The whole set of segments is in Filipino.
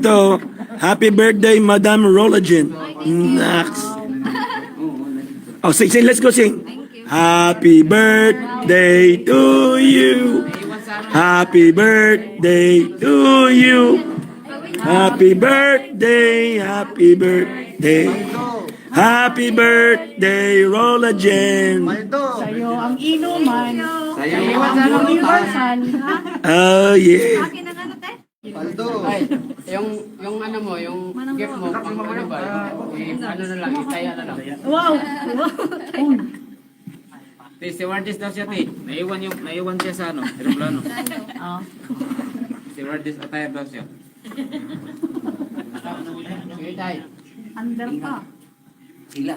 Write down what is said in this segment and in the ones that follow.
So, happy birthday, Madam Rologen. Next. Oh, sing, let's go sing. Happy birthday to you. Happy birthday to you. Happy birthday, happy birthday. Happy birthday, Rologen. Sa'yo ang inuman. Sa'yo ang iwasan. Oh, yeah. Akin ang ano, te? Paldo. Ay, yung ano mo, yung gift mo, pang ano ba, ano na lang, itaya na lang. Wow! Si Wardis daw siya, te. Naiwan siya sa ano, aeroplano. Oh. Si Wardis attire daw siya. Sige, tay. Under pa. Sila.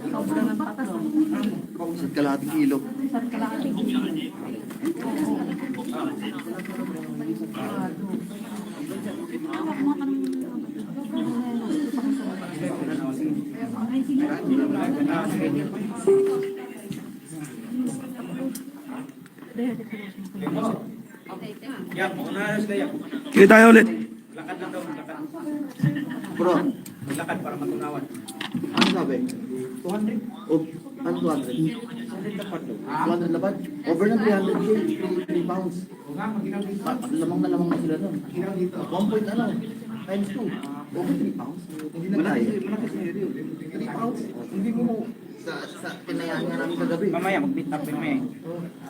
Sobrang ng patas. Sa kalahating kilo. Isang kalahati. Kita tayo ulit. Lakad lang daw, lakad. Bro, Lakad para matunawan. ano sabi? 200? Oh, ano 200? 200 lapad? Over ng 300k, 3 pounds. Lamang na sila doon. 1 point ano? Times 2. Over 3 pounds. Hindi na tayo. 3 pounds. Hindi mo sa pinayaan nga namin kagabi. Mamaya, mag-meet up din may.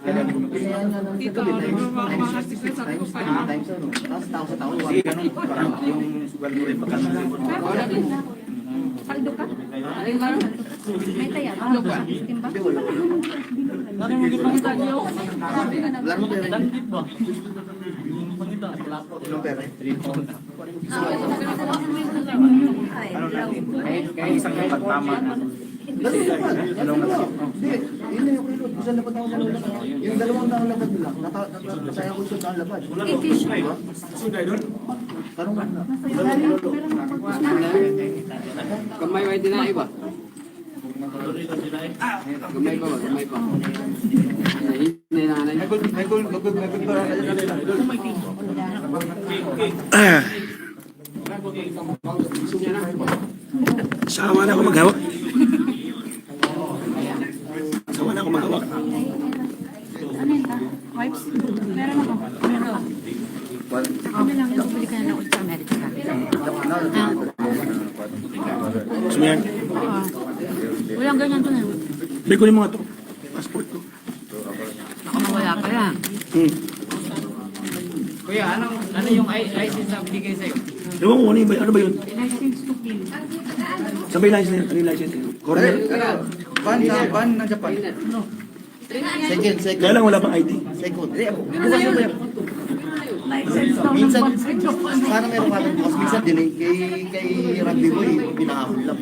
Pinayaan nga namin kagabi. Times 3 times ano. Tapos tao sa tao. Hindi, ganun. Parang yung sugal mo rin. Baka Paldo ka? May taya. Paldo ka? Timba? Hindi, wala. Wala mo pera. Ilang pera? ano natin. Kaya isang pagtama. Hindi, yun na yung kilo. Isang lapad ako dalawa. Yung dalawang daang lapad nila, nasaya ko isang daang lapad. Parang Kamay ba din na iba? Kamay pa ba? Kamay pa. Nanay. Ah. Sawa na ako maghawak. Sawa na ako maghawak. Ano yun ta? Wipes? Meron ako. Meron ako. Kami lang yung bumili ka na ng Ultra America. Gusto mo yan? Walang ganyan to na. Bigay ko yung mga to. Passport ko. Ako nawala ka yan. Kuya, ano yung license na binigay sa'yo? Ewan ko, ano ba yun? License to kill. Sabay license na yun. Ano yung license na yun? Corner? ban ng Japan. Second. Kaya lang wala pang ID. Second. License to Minsan, ng sana meron ka rin. Minsan din eh, kay Randy Boy, pinahapon lang.